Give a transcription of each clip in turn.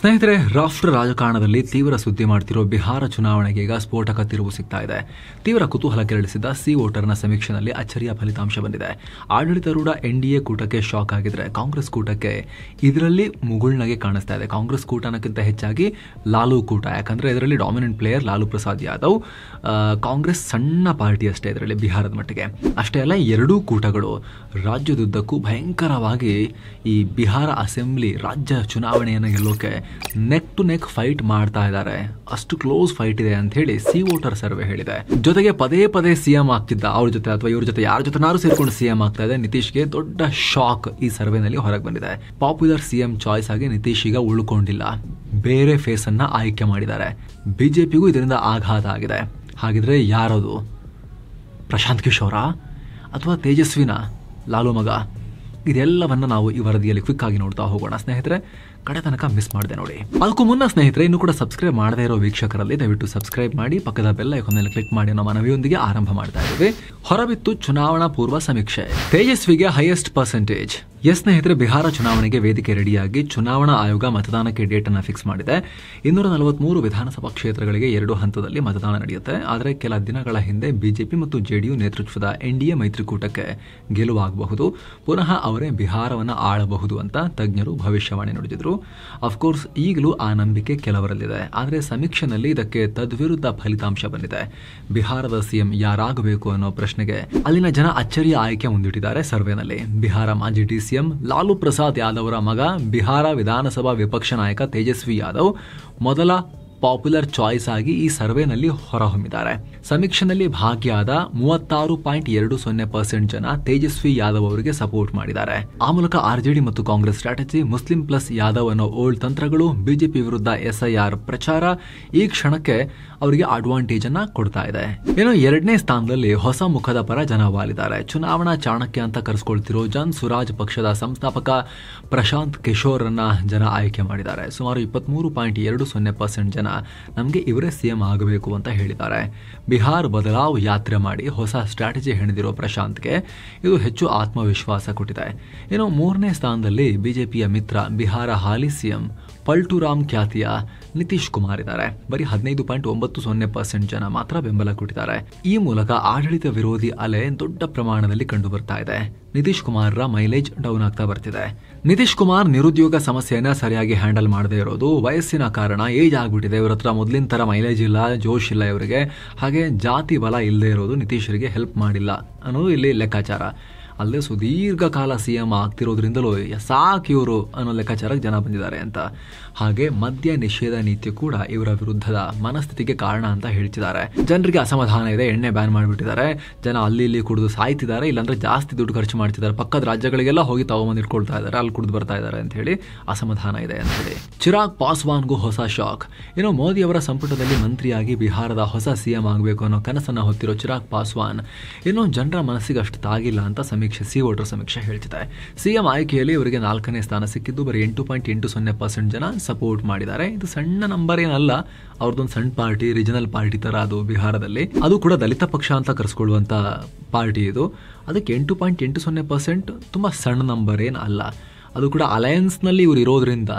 ಸ್ನೇಹಿತರೆ, ರಾಷ್ಟ್ರ ರಾಜಕಾರಣದಲ್ಲಿ ತೀವ್ರ ಸುದ್ದಿ ಮಾಡ್ತಿರೋ ಬಿಹಾರ ಚುನಾವಣೆಗೆ ಈಗ ಸ್ಫೋಟಕ ತಿರುವು ಸಿಗ್ತಾ ಇದೆ. ತೀವ್ರ ಕುತೂಹಲ ಕೆರಳಿಸಿದ ಸಿ ವೋಟರ್ನ ಸಮೀಕ್ಷೆಯಲ್ಲಿ ಅಚ್ಚರಿಯ ಫಲಿತಾಂಶ ಬಂದಿದೆ. ಆಡಳಿತಾರೂಢ ಎನ್ಡಿಎ ಕೂಟಕ್ಕೆ ಶಾಕ್ ಆಗಿದ್ರೆ ಕಾಂಗ್ರೆಸ್ ಕೂಟಕ್ಕೆ ಇದರಲ್ಲಿ ಮುಗುಳ್ನಗೆ ಕಾಣಿಸ್ತಾ ಇದೆ. ಕಾಂಗ್ರೆಸ್ ಕೂಟ ಅನ್ನೋಕ್ಕಿಂತ ಹೆಚ್ಚಾಗಿ ಲಾಲು ಕೂಟ, ಯಾಕಂದ್ರೆ ಇದರಲ್ಲಿ ಡಾಮಿನೆಂಟ್ ಪ್ಲೇಯರ್ ಲಾಲು ಪ್ರಸಾದ್ ಯಾದವ್. ಕಾಂಗ್ರೆಸ್ ಸಣ್ಣ ಪಾರ್ಟಿ ಅಷ್ಟೇ ಇದರಲ್ಲಿ ಬಿಹಾರದ ಮಟ್ಟಿಗೆ. ಅಷ್ಟೇ ಅಲ್ಲ, ಎರಡೂ ಕೂಟಗಳು ರಾಜ್ಯದುದ್ದಕ್ಕೂ ಭಯಂಕರವಾಗಿ ಈ ಬಿಹಾರ ಅಸೆಂಬ್ಲಿ ರಾಜ್ಯ ಚುನಾವಣೆಯನ್ನು ಗೆಲ್ಲೋಕೆ ನೆಕ್ ಟು ನೆಕ್ ಫೈಟ್ ಮಾಡ್ತಾ ಇದ್ದಾರೆ. ಅಷ್ಟು ಕ್ಲೋಸ್ ಫೈಟ್ ಇದೆ ಅಂತ ಹೇಳಿ ಸಿ ವೋಟರ್ ಸರ್ವೆ ಹೇಳಿದೆ. ಜೊತೆಗೆ ಪದೇ ಪದೇ ಸಿಎಂ ಆಗ್ತಿದ್ದ ಅವ್ರ ಜೊತೆ ಅಥವಾ ಇವ್ರ ಜೊತೆ ಯಾರ ಜೊತೆನಾರು ಸೇರ್ಕೊಂಡು ಸಿಎಂ ಆಗ್ತಾ ಇದೆ ನಿತೀಶ್ಗೆ ದೊಡ್ಡ ಶಾಕ್ ಈ ಸರ್ವೆನಲ್ಲಿ ಹೊರಗೆ ಬಂದಿದೆ. ಪಾಪ್ಯುಲರ್ ಸಿಎಂ ಚಾಯ್ಸ್ ಆಗಿ ನಿತೀಶ್ ಈಗ ಉಳ್ಕೊಂಡಿಲ್ಲ, ಬೇರೆ ಫೇಸ್ ಅನ್ನ ಆಯ್ಕೆ ಮಾಡಿದ್ದಾರೆ. ಬಿಜೆಪಿಗೂ ಇದರಿಂದ ಆಘಾತ ಆಗಿದೆ. ಹಾಗಿದ್ರೆ ಯಾರದು? ಪ್ರಶಾಂತ್ ಕಿಶೋರ ಅಥವಾ ತೇಜಸ್ವಿನ ಲಾಲು ಮಗ? ಇದೆಲ್ಲವನ್ನ ನಾವು ಈ ವರದಿಯಲ್ಲಿ ಕ್ವಿಕ್ ಆಗಿ ನೋಡ್ತಾ ಹೋಗೋಣ. ಸ್ನೇಹಿತರೆ, ಕಡೆ ತನಕ ಮಿಸ್ ಮಾಡಿದೆ ನೋಡಿ. ಅದಕ್ಕೂ ಮುನ್ನ ಸ್ನೇಹಿತರೆ, ಇನ್ನೂ ಕೂಡ ಸಬ್ಸ್ಕ್ರೈಬ್ ಮಾಡದೇ ಇರೋ ವೀಕ್ಷಕರಲ್ಲಿ ದಯವಿಟ್ಟು ಸಬ್ಸ್ಕ್ರೈಬ್ ಮಾಡಿ, ಪಕ್ಕದ ಬೆಲ್ ಐಕಾನ್ ಮೇಲೆ ಕ್ಲಿಕ್ ಮಾಡಿ ಅನ್ನೋ ಮನವಿಯೊಂದಿಗೆ ಆರಂಭ ಮಾಡ್ತಾ ಇದ್ದೀವಿ. ಹೊರಬಿತ್ತು ಚುನಾವಣಾ ಪೂರ್ವ ಸಮೀಕ್ಷೆ. ತೇಜಸ್ವಿಗೆ ಹೈಯೆಸ್ಟ್ ಪರ್ಸೆಂಟೇಜ್. ಎಸ್ ಸ್ನೇಹಿತರೆ, ಬಿಹಾರ ಚುನಾವಣೆಗೆ ವೇದಿಕೆ ರೆಡಿಯಾಗಿ ಚುನಾವಣಾ ಆಯೋಗ ಮತದಾನಕ್ಕೆ ಡೇಟ್ ಅನ್ನು ಫಿಕ್ಸ್ ಮಾಡಿದೆ. 243 ವಿಧಾನಸಭಾ ಕ್ಷೇತ್ರಗಳಿಗೆ 2 ಹಂತದಲ್ಲಿ ಮತದಾನ ನಡೆಯುತ್ತೆ. ಆದರೆ ಕೆಲ ದಿನಗಳ ಹಿಂದೆ ಬಿಜೆಪಿ ಮತ್ತು ಜೆಡಿಯು ನೇತೃತ್ವದ ಎನ್ಡಿಎ ಮೈತ್ರಿಕೂಟಕ್ಕೆ ಗೆಲುವಾಗಬಹುದು, ಪುನಃ ಅವರೇ ಬಿಹಾರವನ್ನು ಆಳಬಹುದು ಅಂತ ತಜ್ಞರು ಭವಿಷ್ಯವಾಣಿ ನುಡಿದಿದ್ರು. ಅಫ್ಕೋರ್ಸ್ ಈಗಲೂ ಆ ನಂಬಿಕೆ ಕೆಲವರಲ್ಲಿದೆ. ಆದರೆ ಸಮೀಕ್ಷೆನಲ್ಲಿ ಇದಕ್ಕೆ ತದ್ವಿರುದ್ಧ ಫಲಿತಾಂಶ ಬಂದಿದೆ. ಬಿಹಾರದ ಸಿಎಂ ಯಾರಾಗಬೇಕು ಅನ್ನೋ ಪ್ರಶ್ನೆಗೆ ಅಲ್ಲಿನ ಜನ ಅಚ್ಚರಿಯ ಆಯ್ಕೆ ಮುಂದಿಟ್ಟಿದ್ದಾರೆ ಸರ್ವೆನಲ್ಲಿ. ಬಿಹಾರ ಮಾಜಿ ಡಿಸಿಎಂ ಲಾಲು ಪ್ರಸಾದ್ ಯಾದವ್ ಅವರ ಮಗ, ಬಿಹಾರ ವಿಧಾನಸಭಾ ವಿಪಕ್ಷ ನಾಯಕ ತೇಜಸ್ವಿ ಯಾದವ್ ಮೊದಲ ಪಾಪ್ಯುಲರ್ ಚಾಯ್ಸ್ ಆಗಿ ಈ ಸರ್ವೆನಲ್ಲಿ ಹೊರಹೊಮ್ಮಿದ್ದಾರೆ. ಸಮೀಕ್ಷೆಯಲ್ಲಿ ಭಾಗಿಯಾದ 36.20% ಜನ ತೇಜಸ್ವಿ ಯಾದವ್ ಅವರಿಗೆ ಸಪೋರ್ಟ್ ಮಾಡಿದ್ದಾರೆ. ಆ ಮೂಲಕ ಆರ್ಜೆಡಿ ಮತ್ತು Congress strategy, Muslim plus Yadav ಅನ್ನೋ ಓಲ್ಡ್ ತಂತ್ರಗಳು, ಬಿಜೆಪಿ ವಿರುದ್ಧ ಎಸ್ಐಆರ್ ಪ್ರಚಾರ ಈ ಕ್ಷಣಕ್ಕೆ ಅವರಿಗೆ ಅಡ್ವಾಂಟೇಜ್ ಅನ್ನ ಕೊಡ್ತಾ ಇದೆ. ಏನೋ 2ನೇ ಸ್ಥಾನದಲ್ಲಿ ಹೊಸ ಮುಖದ ಪರ ಜನ ವಾಲಿದ್ದಾರೆ. ಚುನಾವಣಾ ಚಾಣಕ್ಯ ಅಂತ ಕರೆಸ್ಕೊಳ್ತಿರೋ ಜನ್ ಸುರಾಜ್ ಪಕ್ಷದ ಸಂಸ್ಥಾಪಕ ಪ್ರಶಾಂತ್ ಕಿಶೋರ್ ಅನ್ನ ಜನ ಆಯ್ಕೆ ಮಾಡಿದ್ದಾರೆ. ಸುಮಾರು 23.20% ಜನ ನಮಗೆ ಇವರೇ ಸಿಎಂ ಆಗಬೇಕು ಅಂತ ಹೇಳಿದ್ದಾರೆ. ಬಿಹಾರ್ ಬದಲಾವ್ ಯಾತ್ರೆ ಮಾಡಿ ಹೊಸ ಸ್ಟ್ರಾಟಜಿ ಹೆಣೆದಿರೋ ಪ್ರಶಾಂತ್ಗೆ ಇದು ಹೆಚ್ಚು ಆತ್ಮವಿಶ್ವಾಸ ಕೊಟ್ಟಿದೆ. ಇನ್ನು 3ನೇ ಸ್ಥಾನದಲ್ಲಿ ಬಿಜೆಪಿಯ ಮಿತ್ರ ಬಿಹಾರ ಹಾಲಿ ಸಿಎಂ ಪಲ್ಟುರಾಮ್ ಖ್ಯಾತಿಯ ನಿತೀಶ್ ಕುಮಾರ್ ಇದ್ದಾರೆ. ಬರೀ 15.90% ಜನ ಮಾತ್ರ ಬೆಂಬಲ ಕೊಟ್ಟಿದ್ದಾರೆ. ಈ ಮೂಲಕ ಆಡಳಿತ ವಿರೋಧಿ ಅಲೆ ದೊಡ್ಡ ಪ್ರಮಾಣದಲ್ಲಿ ಕಂಡು ಬರ್ತಾ ಇದೆ. ನಿತೀಶ್ ಕುಮಾರ್ರ ಮೈಲೇಜ್ ಡೌನ್ ಆಗ್ತಾ ಬರ್ತಿದೆ. ನಿತೀಶ್ ಕುಮಾರ್ ನಿರುದ್ಯೋಗ ಸಮಸ್ಯೆಯನ್ನ ಸರಿಯಾಗಿ ಹ್ಯಾಂಡಲ್ ಮಾಡದೇ ಇರೋದು, ವಯಸ್ಸಿನ ಕಾರಣ, ಏಜ್ ಆಗ್ಬಿಟ್ಟಿದೆ, ಇವ್ರ ಹತ್ರ ಮೊದಲಿನ ತರ ಮೈಲೇಜ್ ಇಲ್ಲ, ಜೋಶ್ ಇಲ್ಲ ಇವರಿಗೆ, ಹಾಗೆ ಜಾತಿ ಬಲ ಇಲ್ಲದೆ ಇರೋದು ನಿತೀಶ್ರಿಗೆ ಹೆಲ್ಪ್ ಮಾಡಿಲ್ಲ ಅನ್ನೋದು ಇಲ್ಲಿ ಲೆಕ್ಕಾಚಾರ. ಅಲ್ಲದೆ ಸುದೀರ್ಘ ಕಾಲ ಸಿಎಂ ಆಗ್ತಿರೋದ್ರಿಂದಲೂ ಸಾಕು ಇವರು ಅನ್ನೋ ಲೆಕ್ಕಾಚಾರಕ್ಕೆ ಜನ ಬಂದಿದ್ದಾರೆ ಅಂತ. ಹಾಗೆ ಮದ್ಯ ನಿಷೇಧ ನೀತಿ ಕೂಡ ಇವರ ವಿರುದ್ಧದ ಮನಸ್ಥಿತಿಗೆ ಕಾರಣ ಅಂತ ಹೇಳ್ತಿದ್ದಾರೆ. ಜನರಿಗೆ ಅಸಮಾಧಾನ ಇದೆ, ಎಣ್ಣೆ ಬ್ಯಾನ್ ಮಾಡಿಬಿಟ್ಟಿದ್ದಾರೆ, ಜನ ಅಲ್ಲಿ ಇಲ್ಲಿ ಕುಡಿದು ಸಾಯ್ತಿದ್ದಾರೆ, ಇಲ್ಲಾಂದ್ರೆ ಜಾಸ್ತಿ ದುಡ್ಡು ಖರ್ಚು ಮಾಡ್ತಿದ್ದಾರೆ, ಪಕ್ಕದ ರಾಜ್ಯಗಳಿಗೆಲ್ಲ ಹೋಗಿ ತಗೊಂಬಂದು ಇಟ್ಕೊಳ್ತಾ ಇದ್ದಾರೆ, ಅಲ್ಲಿ ಕುಡಿದು ಬರ್ತಾ ಇದ್ದಾರೆ ಅಂತ ಹೇಳಿ ಅಸಮಾಧಾನ ಇದೆ ಅಂತ ಹೇಳಿ. ಚಿರಾಗ್ ಪಾಸ್ವಾನ್ಗೂ ಹೊಸ ಶಾಕ್. ಇನ್ನು ಮೋದಿ ಅವರ ಸಂಪುಟದಲ್ಲಿ ಮಂತ್ರಿಯಾಗಿ ಬಿಹಾರದ ಹೊಸ ಸಿಎಂ ಆಗಬೇಕು ಅನ್ನೋ ಕನಸನ್ನ ಹೊತ್ತಿರೋ ಚಿರಾಗ್ ಪಾಸ್ವಾನ್ ಇನ್ನು ಜನರ ಮನಸ್ಸಿಗೆ ಅಷ್ಟು ತಾಗಿಲ್ಲ ಅಂತ ಸಿ ವೋಟರ್ ಸಮೀಕ್ಷೆ ಹೇಳ್ತಿದೆ. ಸಿಎಂ ಆಯ್ಕೆಯಲ್ಲಿ ಇವರಿಗೆ 4ನೇ ಸ್ಥಾನ ಸಿಕ್ಕಿದ್ದು. ಬರೀ 8.80% ಜನ ಸಪೋರ್ಟ್ ಮಾಡಿದ್ದಾರೆ. ಇದು ಸಣ್ಣ ನಂಬರ್ ಏನಲ್ಲ, ಅವ್ರದ್ದೊಂದು ಸಣ್ಣ ಪಾರ್ಟಿ, ರೀಜನಲ್ ಪಾರ್ಟಿ ತರ ಅದು ಬಿಹಾರದಲ್ಲಿ. ಅದು ಕೂಡ ದಲಿತ ಪಕ್ಷ ಅಂತ ಕರೆಸ್ಕೊಳ್ಳುವಂತ ಪಾರ್ಟಿ ಇದು. ಅದಕ್ಕೆ 8.80% ತುಂಬಾ ಸಣ್ಣ ನಂಬರ್ ಏನ್ ಅಲ್ಲ. ಅದು ಕೂಡ ಅಲಯನ್ಸ್ ನಲ್ಲಿ ಇವ್ರು ಇರೋದ್ರಿಂದ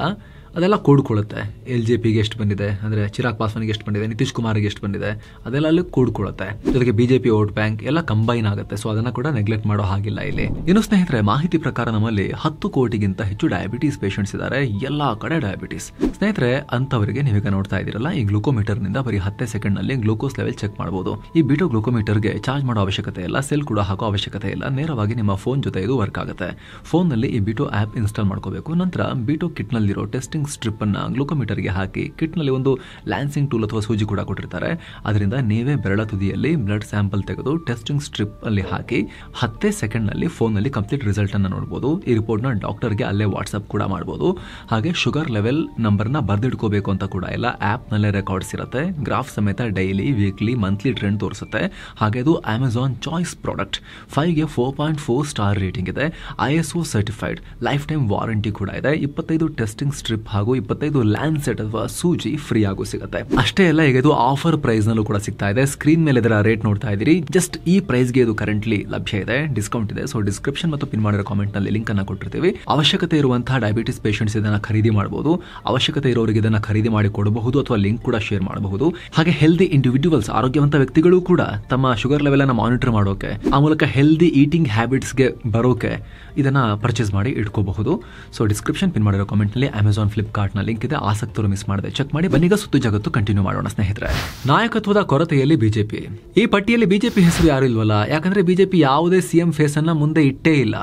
ಅದೆಲ್ಲ ಕೂಡ್ಕೊಳ್ಳುತ್ತೆ. LJPಗೆ ಎಷ್ಟು ಬಂದಿದೆ, ಅಂದ್ರೆ ಚಿರಾಗ್ ಪಾಸ್ವಾನ್ಗೆ ಎಷ್ಟು ಬಂದಿದೆ, ನಿತೀಶ್ ಕುಮಾರ್ಗೆ ಎಷ್ಟು ಬಂದಿದೆ, ಅದೆಲ್ಲ ಅಲ್ಲಿ ಕೂಡ್ಕೊಳ್ಳುತ್ತೆ. ಜೊತೆಗೆ ಬಿಜೆಪಿ ವೋಟ್ ಬ್ಯಾಂಕ್ ಎಲ್ಲ ಕಂಬೈನ್ ಆಗುತ್ತೆ. ಸೊ ಅದನ್ನ ಕೂಡ ನೆಗ್ಲೆಕ್ಟ್ ಮಾಡೋ ಹಾಗಿಲ್ಲ ಇಲ್ಲಿ. ಇನ್ನು ಸ್ನೇಹಿತರೆ, ಮಾಹಿತಿ ಪ್ರಕಾರ ನಮ್ಮಲ್ಲಿ 10 ಕೋಟಿಗಿಂತ ಹೆಚ್ಚು ಡಯಾಬಿಟೀಸ್ ಪೇಷಂಟ್ಸ್ ಇದ್ದಾರೆ. ಎಲ್ಲಾ ಕಡೆ ಡಯಾಬಿಟೀಸ್. ಸ್ನೇಹಿತರೆ, ಅಂತವರಿಗೆ ನೀವೀಗ ನೋಡ್ತಾ ಇದ್ದೀರಲ್ಲ, ಈ ಗ್ಲೂಕೋಮೀಟರ್ ನಿಂದ ಬರೀ 10 ಸೆಕೆಂಡ್ ನಲ್ಲಿ ಗ್ಲೂಕೋಸ್ ಲೆವೆಲ್ ಚೆಕ್ ಮಾಡಬಹುದು. ಈ ಬಿಟೋ ಗ್ಲೂಕೋಮೀಟರ್ಗೆ ಚಾರ್ಜ್ ಮಾಡೋ ಅವಶ್ಯಕತೆ ಇಲ್ಲ, ಸೆಲ್ ಕೂಡ ಹಾಕೋ ಅವಶ್ಯಕತೆ ಇಲ್ಲ. ನೇರವಾಗಿ ನಿಮ್ಮ ಫೋನ್ ಜೊತೆ ಇದು ವರ್ಕ್ ಆಗುತ್ತೆ. ಫೋನ್ ನಲ್ಲಿ ಈ ಬಿಟೋ ಆಪ್ ಇನ್ಸ್ಟಾಲ್ ಮಾಡ್ಕೋಬೇಕು. ನಂತರ ಬಿಟೋ ಕಿಟ್ ನಲ್ಲಿರೋ ಟೆಸ್ಟಿಂಗ್ ಸ್ಟ್ರಿಪ್ ಅನ್ನ ಗ್ಲೂಕೋಮೀಟರ್ಗೆ ಹಾಕಿ, ಕಿಟ್ ನಲ್ಲಿ ಒಂದು ಲ್ಯಾನ್ಸಿಂಗ್ ಟೂಲ್ ಅಥವಾ ಸೂಜಿ ಕೂಡ ಕೊಟ್ಟಿರ್ತಾರೆ. ಅದರಿಂದ ನೀವೇ ಬೆರಳ ತುದಿಯಲ್ಲಿ ಬ್ಲಡ್ ಸ್ಯಾಂಪಲ್ ತೆಗೆದು ಟೆಸ್ಟಿಂಗ್ ಸ್ಟ್ರಿಪ್ ಅಲ್ಲಿ ಹಾಕಿ 10 ಸೆಕೆಂಡ್ ನಲ್ಲಿ ಫೋನ್ ನಲ್ಲಿ ಕಂಪ್ಲೀಟ್ ರಿಸಲ್ಟ್ ಅನ್ನ ನೋಡಬಹುದು. ಈ ರಿಪೋರ್ಟ್ ನ ಡಾಕ್ಟರ್ಗೆ ಅಲ್ಲೇ ವಾಟ್ಸ್ಆಪ್ ಕೂಡ ಮಾಡಬಹುದು. ಹಾಗೆ ಶುಗರ್ ಲೆವೆಲ್ ನಂಬರ್ ನ ಬರ್ದಿಟ್ಕೋಬೇಕು ಅಂತ ಕೂಡ ಇಲ್ಲ, ಆಪ್ ನಲ್ಲೇ ರೆಕಾರ್ಡ್ಸ್ ಇರುತ್ತೆ. ಗ್ರಾಫ್ ಸಮೇತ ಡೈಲಿ, ವೀಕ್ಲಿ, ಮಂತ್ಲಿ ಟ್ರೆಂಡ್ ತೋರಿಸುತ್ತೆ. ಹಾಗೆ ಅದು ಅಮೆಜಾನ್ ಚಾಯ್ಸ್ ಪ್ರಾಡಕ್ಟ್. 5ಗೆ 4.4 ಸ್ಟಾರ್ ರೇಟಿಂಗ್ ಇದೆ. ISO certified, lifetime warranty ಕೂಡ ಇದೆ. 25 ಟೆಸ್ಟಿಂಗ್ ಸ್ಟ್ರಿಪ್ ಹಾಗೂ 25 ಲ್ಯಾನ್ಸೆಟ್ ಅಥವಾ ಸೂಜಿ ಫ್ರೀ ಆಗು ಸಿಗುತ್ತೆ. ಅಷ್ಟೇ ಅಲ್ಲ, ಈಗ ಇದು ಆಫರ್ ಪ್ರೈಸ್ ನಲ್ಲೂ ಕೂಡ ಸಿಗ್ತಾ ಇದೆ. ಸ್ಕ್ರೀನ್ ಮೇಲೆ ಇದರ ರೇಟ್ ನೋಡ್ತಾ ಇದ್ದೀರಿ. ಜಸ್ಟ್ ಈ ಪ್ರೈಸ್ಗೆ ಇದು ಕರೆಂಟ್ಲಿ ಲಭ್ಯ ಇದೆ, ಡಿಸ್ಕೌಂಟ್ ಇದೆ. ಸೊ ಡಿಸ್ಕ್ರಿಪ್ಷನ್ ಮತ್ತು ಪಿನ್ ಮಾಡಿರೋ ಕಾಮೆಂಟ್ ನಲ್ಲಿ ಲಿಂಕ್ ಅನ್ನ ಕೊಟ್ಟಿರ್ತೀವಿ. ಅವಶ್ಯಕತೆ ಇರುವಂತಹ ಡಯಾಬಿಟಿಸ್ ಪೇಷಂಟ್ಸ್ ಇದನ್ನ ಖರೀದಿ ಮಾಡಬಹುದು. ಅವಶ್ಯಕತೆ ಇರೋರಿಗೆ ಇದನ್ನ ಖರೀದಿ ಮಾಡಿ ಕೊಡಬಹುದು ಅಥವಾ ಲಿಂಕ್ ಕೂಡ ಶೇರ್ ಮಾಡಬಹುದು. ಹಾಗೆ ಹೆಲ್ದಿ ಇಂಡಿವಿಜುವಲ್ಸ್, ಆರೋಗ್ಯವಂತ ವ್ಯಕ್ತಿಗಳು ಕೂಡ ತಮ್ಮ ಶುಗರ್ ಲೆವೆಲ್ ಅನ್ನ ಮಾನಿಟರ್ ಮಾಡೋಕೆ, ಆ ಮೂಲಕ ಹೆಲ್ದಿ ಈಟಿಂಗ್ ಹ್ಯಾಬಿಟ್ಸ್ಗೆ ಬರೋಕೆ ಇದನ್ನ ಪರ್ಚೇಸ್ ಮಾಡಿ ಇಟ್ಕೋಬಹುದು. ಸೊ ಡಿಸ್ಕ್ರಿಪ್ಷನ್ ಪಿನ್ ಮಾಡಿರೋ ಕಾಮೆಂಟ್ ನಲ್ಲಿ ಅಮೆಜಾನ್, ಫ್ಲಿಪ್ಕಾರ್ಟ್ ನ ಲಿಂಕ್ ಇದೆ. ಆಸಕ್ತರು ಮಿಸ್ ಮಾಡದೆ ಚೆಕ್ ಮಾಡಿ. ಬನ್ನೀಗ ಸುತ್ತು ಜಗತ್ತು ಕಂಟಿನ್ಯೂ ಮಾಡೋಣ ಸ್ನೇಹಿತರೆ. ನಾಯಕತ್ವದ ಕೊರತೆಯಲ್ಲಿ ಬಿಜೆಪಿ. ಈ ಪಟ್ಟಿಯಲ್ಲಿ ಬಿಜೆಪಿ ಹೆಸರು ಯಾರು ಇಲ್ವಲ್ಲ, ಯಾಕಂದ್ರೆ ಬಿಜೆಪಿ ಯಾವುದೇ ಸಿಎಂ ಫೇಸ್ ಅನ್ನ ಮುಂದೆ ಇಟ್ಟೇ ಇಲ್ಲ.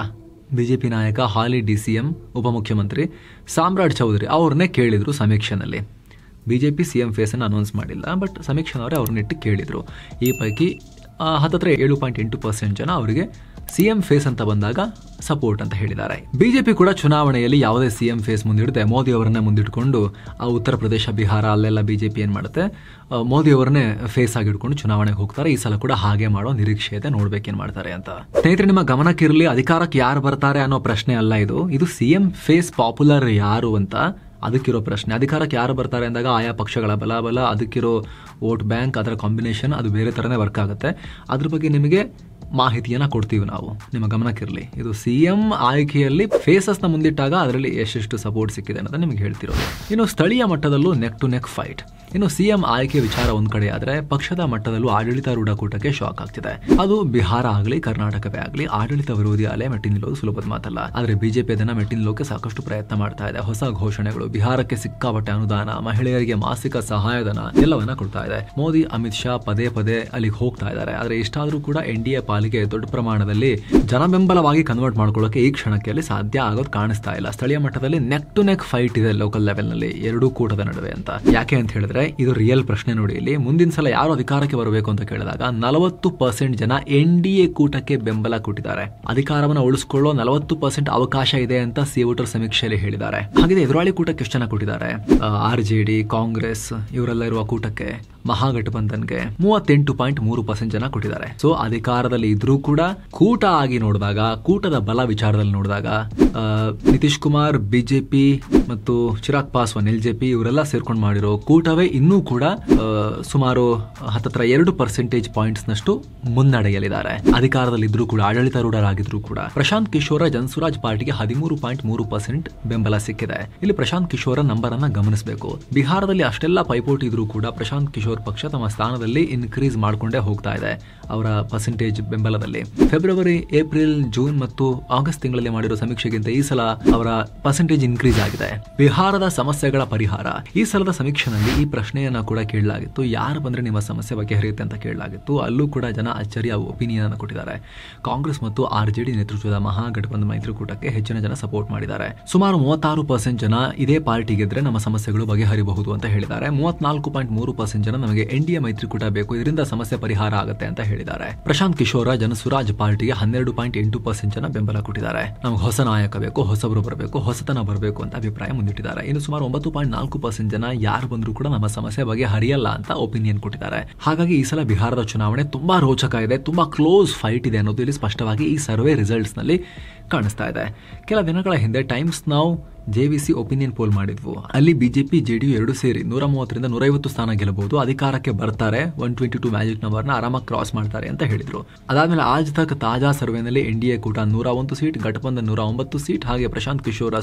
ಬಿಜೆಪಿ ನಾಯಕ ಹಾಲಿ ಡಿಸಿಎಂ ಉಪಮುಖ್ಯಮಂತ್ರಿ ಸಾಮ್ರಾಟ್ ಚೌಧರಿ ಅವ್ರನ್ನೇ ಕೇಳಿದ್ರು ಸಮೀಕ್ಷೆನಲ್ಲಿ. ಬಿಜೆಪಿ ಸಿಎಂ ಫೇಸ್ ಅನ್ನು ಅನೌನ್ಸ್ ಮಾಡಿಲ್ಲ, ಬಟ್ ಸಮೀಕ್ಷೆನವರೇ ಅವ್ರನ್ನಿಟ್ಟು ಕೇಳಿದ್ರು. ಈ ಪೈಕಿ 7.8% ಜನ ಅವರಿಗೆ ಸಿಎಂ ಫೇಸ್ ಅಂತ ಬಂದಾಗ ಸಪೋರ್ಟ್ ಅಂತ ಹೇಳಿದ್ದಾರೆ. ಬಿಜೆಪಿ ಕೂಡ ಚುನಾವಣೆಯಲ್ಲಿ ಯಾವುದೇ ಸಿಎಂ ಫೇಸ್ ಮುಂದಿಡದೆ ಮೋದಿ ಅವರನ್ನೇ ಮುಂದಿಟ್ಕೊಂಡು, ಉತ್ತರ ಪ್ರದೇಶ, ಬಿಹಾರ ಅಲ್ಲೆಲ್ಲ ಬಿಜೆಪಿ ಏನ್ ಮಾಡುತ್ತೆ, ಮೋದಿ ಅವರನ್ನೇ ಫೇಸ್ ಆಗಿ ಇಟ್ಕೊಂಡು ಚುನಾವಣೆಗೆ ಹೋಗ್ತಾರೆ. ಈ ಸಲ ಕೂಡ ಹಾಗೆ ಮಾಡೋ ನಿರೀಕ್ಷೆ ಇದೆ, ನೋಡ್ಬೇಕೇನ್ ಮಾಡ್ತಾರೆ ಅಂತ. ಸ್ನೇಹಿತರೆ, ನಿಮ್ಮ ಗಮನಕ್ಕಿರಲಿ, ಅಧಿಕಾರಕ್ಕೆ ಯಾರು ಬರ್ತಾರೆ ಅನ್ನೋ ಪ್ರಶ್ನೆ ಅಲ್ಲ ಇದು ಸಿಎಂ ಫೇಸ್ ಪಾಪ್ಯುಲರ್ ಯಾರು ಅಂತ ಅದಕ್ಕಿರೋ ಪ್ರಶ್ನೆ. ಅಧಿಕಾರಕ್ಕೆ ಯಾರು ಬರ್ತಾರೆ ಅಂದಾಗ ಆಯಾ ಪಕ್ಷಗಳ ಬಲ, ಅದಕ್ಕಿರೋ ವೋಟ್ ಬ್ಯಾಂಕ್, ಅದರ ಕಾಂಬಿನೇಷನ್ ಅದು ಬೇರೆ ಥರನೇ ವರ್ಕ್ ಆಗುತ್ತೆ. ಅದ್ರ ಬಗ್ಗೆ ನಿಮಗೆ ಮಾಹಿತಿಯನ್ನು ಕೊಡ್ತೀವಿ ನಾವು, ನಿಮ್ಮ ಗಮನಕ್ಕಿರಲಿ. ಇದು ಸಿಎಂ ಆಯ್ಕೆಯಲ್ಲಿ ಫೇಸಸ್ನ ಮುಂದಿಟ್ಟಾಗ ಅದರಲ್ಲಿ ಎಷ್ಟು ಸಪೋರ್ಟ್ ಸಿಕ್ಕಿದೆ ಅಂತ ನಿಮಗೆ ಹೇಳ್ತಿರೋದು. ಇನ್ನು ಸ್ಥಳೀಯ ಮಟ್ಟದಲ್ಲೂ ನೆಕ್ ಟು ನೆಕ್ ಫೈಟ್. ಇನ್ನು ಸಿಎಂ ಆಯ್ಕೆ ವಿಚಾರ ಒಂದ್ ಕಡೆ ಆದ್ರೆ, ಪಕ್ಷದ ಮಟ್ಟದಲ್ಲೂ ಆಡಳಿತಾರೂಢ ಕೂಟಕ್ಕೆ ಶಾಕ್ ಆಗ್ತಿದೆ. ಅದು ಬಿಹಾರ ಆಗಲಿ ಕರ್ನಾಟಕವೇ ಆಗಲಿ, ಆಡಳಿತ ವಿರೋಧಿ ಅಲೆ ಮೆಟ್ಟಿ ನಿಲ್ಲೋದು ಸುಲಭದ ಮಾತಲ್ಲ. ಆದ್ರೆ ಬಿಜೆಪಿ ಅದನ್ನ ಮೆಟ್ಟಿ ನಿಲ್ಲೋಕೆ ಸಾಕಷ್ಟು ಪ್ರಯತ್ನ ಮಾಡ್ತಾ ಇದೆ. ಹೊಸ ಘೋಷಣೆಗಳು, ಬಿಹಾರಕ್ಕೆ ಸಿಕ್ಕಾಪಟ್ಟೆ ಅನುದಾನ, ಮಹಿಳೆಯರಿಗೆ ಮಾಸಿಕ ಸಹಾಯಧನ ಎಲ್ಲವನ್ನ ಕೊಡ್ತಾ ಇದೆ. ಮೋದಿ, ಅಮಿತ್ ಶಾ ಪದೇ ಪದೇ ಅಲ್ಲಿಗೆ ಹೋಗ್ತಾ ಇದ್ದಾರೆ. ಆದ್ರೆ ಇಷ್ಟಾದ್ರೂ ಕೂಡ ಎನ್ಡಿಎ ಪಾಲಿಗೆ ದೊಡ್ಡ ಪ್ರಮಾಣದಲ್ಲಿ ಜನಬೆಂಬಲವಾಗಿ ಕನ್ವರ್ಟ್ ಮಾಡ್ಕೊಳ್ಳೋಕೆ ಈ ಕ್ಷಣಕ್ಕೆ ಅಲ್ಲಿ ಸಾಧ್ಯ ಆಗೋದು ಕಾಣಿಸ್ತಾ ಇಲ್ಲ. ಸ್ಥಳೀಯ ಮಟ್ಟದಲ್ಲಿ ನೆಕ್ ಟು ನೆಕ್ ಫೈಟ್ ಇದೆ ಲೋಕಲ್ ಲೆವೆಲ್ ನಲ್ಲಿ ಎರಡೂ ಕೂಟದ ನಡುವೆ ಅಂತ. ಯಾಕೆ ಅಂತ ಹೇಳಿದ್ರೆ, ಇದು ರಿಯಲ್ ಪ್ರಶ್ನೆ ನೋಡಿ. ಇಲ್ಲಿ ಮುಂದಿನ ಸಲ ಯಾರು ಅಧಿಕಾರಕ್ಕೆ ಬರಬೇಕು ಅಂತ ಕೇಳಿದಾಗ 40% ಜನ ಎನ್ಡಿಎ ಕೂಟಕ್ಕೆ ಬೆಂಬಲ ಕೊಟ್ಟಿದ್ದಾರೆ. ಅಧಿಕಾರವನ್ನು ಉಳಿಸಿಕೊಳ್ಳೋ 40% ಅವಕಾಶ ಇದೆ ಅಂತ ಸಿ ವೋಟರ್ ಸಮೀಕ್ಷೆಯಲ್ಲಿ ಹೇಳಿದ್ದಾರೆ. ಹಾಗೆ ಎದುರಾಳಿ ಕೂಟಕ್ಕೆ ಎಷ್ಟು ಜನ ಕೊಟ್ಟಿದ್ದಾರೆ? ಆರ್ಜೆಡಿ, ಕಾಂಗ್ರೆಸ್ ಇವರೆಲ್ಲ ಇರುವ ಕೂಟಕ್ಕೆ, ಮಹಾಗಠಬಂಧನ್ಗೆ 38.3% ಜನ ಕೊಟ್ಟಿದ್ದಾರೆ. ಸೊ ಅಧಿಕಾರದಲ್ಲಿ ಇದ್ರೂ ಕೂಡ ಕೂಟ ಆಗಿ ನೋಡಿದಾಗ, ಕೂಟದ ಬಲ ವಿಚಾರದಲ್ಲಿ ನೋಡಿದಾಗ, ನಿತೀಶ್ ಕುಮಾರ್ ಬಿಜೆಪಿ ಮತ್ತು ಚಿರಾಗ್ ಪಾಸ್ವಾನ್ ಎಲ್ಜೆಪಿ ಇವರೆಲ್ಲ ಸೇರ್ಕೊಂಡು ಮಾಡಿರೋ ಕೂಟವೇ ಇನ್ನೂ ಕೂಡ ಸುಮಾರು 2% ಪಾಯಿಂಟ್ಸ್ ನಷ್ಟು ಮುನ್ನಡೆಯಲಿದ್ದಾರೆ. ಅಧಿಕಾರದಲ್ಲಿ ಇದ್ರೂ ಕೂಡ, ಆಡಳಿತಾರೂಢರಾಗಿದ್ರು ಕೂಡ. ಪ್ರಶಾಂತ್ ಕಿಶೋರ ಜನಸುರಾಜ್ ಪಾರ್ಟಿಗೆ 13.3% ಬೆಂಬಲ ಸಿಕ್ಕಿದೆ. ಇಲ್ಲಿ ಪ್ರಶಾಂತ್ ಕಿಶೋರ ನಂಬರ್ ಅನ್ನ ಗಮನಿಸಬೇಕು. ಬಿಹಾರದಲ್ಲಿ ಅಷ್ಟೆಲ್ಲ ಪೈಪೋಟಿ ಇದ್ರೂ ಕೂಡ ಪ್ರಶಾಂತ್ ಕಿಶೋರ್ ಪಕ್ಷ ತಮ್ಮ ಸ್ಥಾನದಲ್ಲಿ ಇನ್ಕ್ರೀಸ್ ಮಾಡಿಕೊಂಡೇ ಹೋಗ್ತಾ ಇದೆ ಅವರ ಪರ್ಸೆಂಟೇಜ್ ಬೆಂಬಲದಲ್ಲಿ. ಫೆಬ್ರವರಿ, ಏಪ್ರಿಲ್, ಜೂನ್ ಮತ್ತು ಆಗಸ್ಟ್ ತಿಂಗಳಲ್ಲಿ ಮಾಡಿರೋ ಸಮೀಕ್ಷೆಗಿಂತ ಈ ಸಲ ಅವರ ಪರ್ಸೆಂಟೇಜ್ ಇನ್ಕ್ರೀಸ್ ಆಗಿದೆ. ಬಿಹಾರದ ಸಮಸ್ಯೆಗಳ ಪರಿಹಾರ. ಈ ಸಲದ ಸಮೀಕ್ಷೆನಲ್ಲಿ ಈ ಪ್ರಶ್ನೆಯನ್ನ ಕೂಡ ಕೇಳಲಾಗಿತ್ತು. ಯಾರು ಬಂದ್ರೆ ನಿಮ್ಮ ಸಮಸ್ಯೆ ಬಗೆಹರಿಯುತ್ತೆ ಅಂತ ಕೇಳಲಾಗಿತ್ತು. ಅಲ್ಲೂ ಕೂಡ ಜನ ಅಚ್ಚರಿಯ ಒಪಿನಿಯನ್ ಅನ್ನು ಕೊಟ್ಟಿದ್ದಾರೆ. ಕಾಂಗ್ರೆಸ್ ಮತ್ತು ಆರ್ಜೆಡಿ ನೇತೃತ್ವದ ಮಹಾಗಠಬಂಧನ್ ಮೈತ್ರಿಕೂಟಕ್ಕೆ ಹೆಚ್ಚಿನ ಜನ ಸಪೋರ್ಟ್ ಮಾಡಿದ್ದಾರೆ. ಸುಮಾರು 36% ಜನ ಇದೇ ಪಾರ್ಟಿ ಗೆದ್ರೆ ನಮ್ಮ ಸಮಸ್ಯೆಗಳು ಬಗೆಹರಿಬಹುದು ಅಂತ ಹೇಳಿದ್ದಾರೆ. 34.3% ಜನ ನಮಗೆ ಎನ್ಡಿಎ ಮೈತ್ರಿಕೂಟ ಬೇಕು, ಇದರಿಂದ ಸಮಸ್ಯೆ ಪರಿಹಾರ ಆಗುತ್ತೆ ಅಂತ ಹೇಳಿದ್ದಾರೆ. ಪ್ರಶಾಂತ್ ಕಿಶೋರ ಜನಸುರಾಜ್ ಪಾರ್ಟಿಗೆ 12.8% ಜನ ಬೆಂಬಲ ಕೊಟ್ಟಿದ್ದಾರೆ. ನಮಗೆ ಹೊಸ ನಾಯಕ ಬೇಕು, ಹೊಸಬರು ಬರಬೇಕು, ಹೊಸತನ ಬರಬೇಕು ಅಂತ ಅಭಿಪ್ರಾಯ ಮುಂದಿಟ್ಟಿದ್ದಾರೆ. ಇನ್ನು ಸುಮಾರು 9.4% ಜನ ಯಾರು ಬಂದರೂ ಕೂಡ ನಮ್ಮ ಸಮಸ್ಯೆ ಬಗೆಹರಿಯಲ್ಲ ಅಂತ ಒಪಿನಿಯನ್ ಕೊಟ್ಟಿದ್ದಾರೆ. ಹಾಗಾಗಿ ಈ ಸಲ ಬಿಹಾರದ ಚುನಾವಣೆ ತುಂಬಾ ರೋಚಕ ಇದೆ, ತುಂಬಾ ಕ್ಲೋಸ್ ಫೈಟ್ ಇದೆ ಅನ್ನೋದು ಇಲ್ಲಿ ಸ್ಪಷ್ಟವಾಗಿ ಈ ಸರ್ವೆ ರಿಸಲ್ಟ್ಸ್ ನಲ್ಲಿ ಕಾಣಿಸ್ತಾ ಇದೆ. ಕೆಲ ದಿನಗಳ ಹಿಂದೆ ಟೈಮ್ಸ್ ನೌ ಜೆವಿಸಿ ಒಪಿನಿಯನ್ ಪೋಲ್ ಮಾಡಿದ್ವು. ಅಲ್ಲಿ ಬಿಜೆಪಿ ಜೆಡಿಯು ಎರಡು ಸೇರಿ 130ರಿಂದ 150 ಸ್ಥಾನ ಗೆಲ್ಲಬಹುದು, ಅಧಿಕಾರಕ್ಕೆ ಬರ್ತಾರೆ, 122 ಮ್ಯಾಜಿಕ್ ನಂಬರ್ನ ಆರಾಮಾಗಿ ಕ್ರಾಸ್ ಮಾಡ್ತಾರೆ ಅಂತ ಹೇಳಿದ್ರು. ಅದಾದ್ಮೇಲೆ ಆಜ್ ತಕ್ ತಾಜಾ ಸರ್ವೆನಲ್ಲಿ ಎನ್ಡಿಎ ಕೂಟ 101 ಸೀಟ್, ಗಠಬಂಧನ್ 109 ಸೀಟ್, ಹಾಗೆ ಪ್ರಶಾಂತ್ ಕಿಶೋರ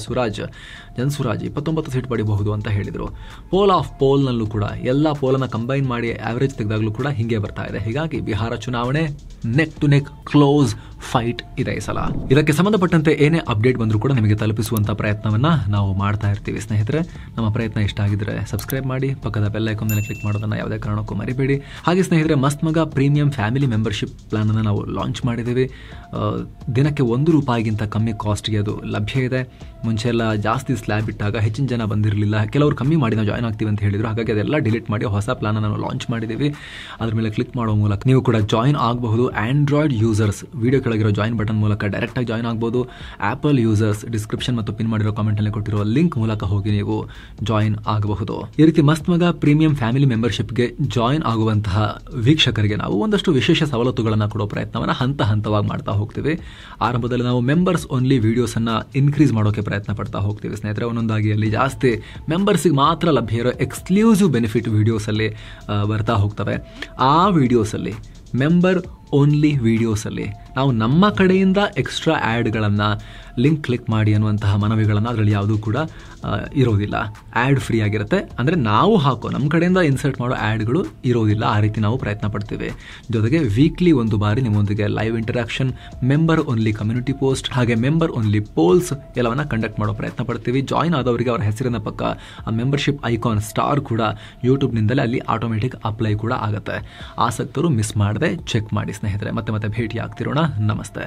ಜನಸುರಾಜ್ 29 ಸೀಟ್ ಪಡಿಬಹುದು ಅಂತ ಹೇಳಿದ್ರು. ಪೋಲ್ ಆಫ್ ಪೋಲ್ ನಲ್ಲೂ ಕೂಡ ಎಲ್ಲಾ ಪೋಲನ್ನ ಕಂಬೈನ್ ಮಾಡಿ ಆವರೇಜ್ ತೆಗೆದಾಗ್ಲೂ ಕೂಡ ಹಿಂಗೆ ಬರ್ತಾ ಇದೆ. ಹೀಗಾಗಿ ಬಿಹಾರ ಚುನಾವಣೆ neck to neck close fight ಇದೆ ಈ ಸಲ. ಇದಕ್ಕೆ ಸಂಬಂಧಪಟ್ಟಂತೆ ಏನೇ ಅಪ್ಡೇಟ್ ಬಂದರೂ ಕೂಡ ನಿಮಗೆ ತಲುಪಿಸುವಂತ ಪ್ರಯತ್ನವನ್ನ ನಾವು ಮಾಡ್ತಾ ಇರ್ತೀವಿ. ಸ್ನೇಹಿತರೆ, ನಮ್ಮ ಪ್ರಯತ್ನ ಇಷ್ಟ ಆಗಿದ್ರೆ ಸಬ್ಸ್ಕ್ರೈಬ್ ಮಾಡಿ, ಪಕ್ಕದ ಬೆಲ್ ಐಕಾನ್ ಮೇಲೆ ಕ್ಲಿಕ್ ಮಾಡೋದನ್ನ ಯಾವುದೇ ಕಾರಣಕ್ಕೂ ಮರಿಬೇಡಿ. ಹಾಗೆ ಸ್ನೇಹಿತರೆ, ಮಸ್ತ್ ಮಗ ಪ್ರೀಮಿಯಂ ಫ್ಯಾಮಿಲಿ ಮೆಂಬರ್ಶಿಪ್ ಪ್ಲಾನ್ ಅನ್ನು ನಾವು ಲಾಂಚ್ ಮಾಡಿದ್ದೀವಿ. ದಿನಕ್ಕೆ ₹1 ಕಮ್ಮಿ ಕಾಸ್ಟ್ಗೆ ಅದು ಲಭ್ಯ ಇದೆ. ಮುಂಚೆ ಎಲ್ಲ ಜಾಸ್ತಿ ಸ್ಲ್ಯಾಬ್ ಇಟ್ಟಾಗ ಹೆಚ್ಚಿನ ಜನ ಬಂದಿರಲಿಲ್ಲ, ಕೆಲವರು ಕಮ್ಮಿ ಮಾಡಿ ನಾವು ಜಾಯ್ನ್ ಆಗ್ತೀವಿ ಅಂತ ಹೇಳಿದ್ರು. ಹಾಗಾಗಿ ಅದೆಲ್ಲ ಡಿಲೀಟ್ ಮಾಡಿ ಹೊಸ ಪ್ಲಾನ್ ಅನ್ನು ನಾವು ಲಾಂಚ್ ಮಾಡಿದ್ದೀವಿ. ಅದ್ರ ಮೇಲೆ ಕ್ಲಿಕ್ ಮಾಡೋ ಮೂಲಕ ನೀವು ಕೂಡ ಜಾಯ್ನ್ ಆಗಬಹುದು. ಆಂಡ್ರಾಯ್ಡ್ ಯೂಸರ್ಸ್ ವಿಡಿಯೋ ಕೆಳಗಿರೋ ಜಾಯ್ನ್ ಬಟನ್ ಮೂಲಕ ಡೈರೆಕ್ಟ್ ಆಗಿ ಜಾಯ್ನ್ ಆಗಬಹುದು. ಆಪಲ್ ಯೂಸರ್ಸ್ ಡಿಸ್ಕ್ರಿಪ್ಷನ್ ಮತ್ತು ಪಿನ್ ಮಾಡಿರೋ ಕಾಮೆಂಟ್ ನಲ್ಲಿ ಕೊಟ್ಟಿರುವ ಲಿಂಕ್ ಮೂಲಕ ಹೋಗಿ ನೀವು ಜಾಯಿನ್ ಆಗಬಹುದು. ಈ ರೀತಿ ಮಸ್ತ್ ಮಗ ಪ್ರೀಮಿಯಂ ಫ್ಯಾಮಿಲಿ ಮೆಂಬರ್ಶಿಪ್ಗೆ ಜಾಯಿನ್ ಆಗುವಂತಹ ವೀಕ್ಷಕರಿಗೆ ನಾವು ಒಂದಷ್ಟು ವಿಶೇಷ ಸವಲತ್ತುಗಳನ್ನು ಕೊಡೋ ಪ್ರಯತ್ನವನ್ನು ಹಂತ ಹಂತವಾಗಿ ಮಾಡ್ತಾ ಹೋಗ್ತೀವಿ. ಆರಂಭದಲ್ಲಿ ನಾವು ಮೆಂಬರ್ಸ್ ಓನ್ಲಿ ವಿಡಿಯೋಸ್ ಅನ್ನ ಇನ್ಕ್ರೀಸ್ ಮಾಡೋಕೆ ಪ್ರಯತ್ನ ಪಡ್ತಾ ಹೋಗ್ತೀವಿ ಸ್ನೇಹಿತರೆ. ಒಂದೊಂದಾಗಿ ಅಲ್ಲಿ ಜಾಸ್ತಿ ಮೆಂಬರ್ಸ್ಗೆ ಮಾತ್ರ ಲಭ್ಯ ಇರೋ ಎಕ್ಸ್ಕ್ಲೂಸಿವ್ ಬೆನಿಫಿಟ್ ವಿಡಿಯೋಸ್ ಅಲ್ಲಿ ಬರ್ತಾ ಹೋಗ್ತವೆ. ಆ ವಿಡಿಯೋಸ್ ಅಲ್ಲಿ ಮೆಂಬರ್ ಓನ್ಲಿ ವಿಡಿಯೋಸಲ್ಲಿ ನಾವು ನಮ್ಮ ಕಡೆಯಿಂದ ಎಕ್ಸ್ಟ್ರಾ ಆ್ಯಡ್ಗಳನ್ನು ಲಿಂಕ್ ಕ್ಲಿಕ್ ಮಾಡಿ ಅನ್ನುವಂತಹ ಮನವಿಗಳನ್ನು ಅದರಲ್ಲಿ ಯಾವುದೂ ಕೂಡ ಇರೋದಿಲ್ಲ. ಆ್ಯಡ್ ಫ್ರೀ ಆಗಿರುತ್ತೆ. ಅಂದರೆ ನಾವು ನಮ್ಮ ಕಡೆಯಿಂದ ಇನ್ಸರ್ಟ್ ಮಾಡೋ ಆ್ಯಡ್ಗಳು ಇರೋದಿಲ್ಲ. ಆ ರೀತಿ ನಾವು ಪ್ರಯತ್ನ ಪಡ್ತೀವಿ. ಜೊತೆಗೆ ವೀಕ್ಲಿ ಒಂದು ಬಾರಿ ನಿಮ್ಮೊಂದಿಗೆ live interaction, member only community post, ಹಾಗೆ ಮೆಂಬರ್ ಓನ್ಲಿ ಪೋಲ್ಸ್ ಎಲ್ಲವನ್ನ ಕಂಡಕ್ಟ್ ಮಾಡೋ ಪ್ರಯತ್ನ ಪಡ್ತೀವಿ. ಜಾಯಿನ್ ಆದವರಿಗೆ ಅವರ ಹೆಸರಿನ ಪಕ್ಕ ಆ ಮೆಂಬರ್ಶಿಪ್ ಐಕಾನ್ ಸ್ಟಾರ್ ಕೂಡ ಯೂಟ್ಯೂಬ್ನಿಂದಲೇ ಅಲ್ಲಿ ಆಟೋಮೆಟಿಕ್ ಅಪ್ಲೈ ಕೂಡ ಆಗುತ್ತೆ. ಆಸಕ್ತರು ಮಿಸ್ ಮಾಡದೆ ಚೆಕ್ ಮಾಡಿ ಸ್ನೇಹಿತರೆ. ಮತ್ತೆ ಭೇಟಿ ಆಗ್ತಿರೋಣ. ನಮಸ್ತೆ.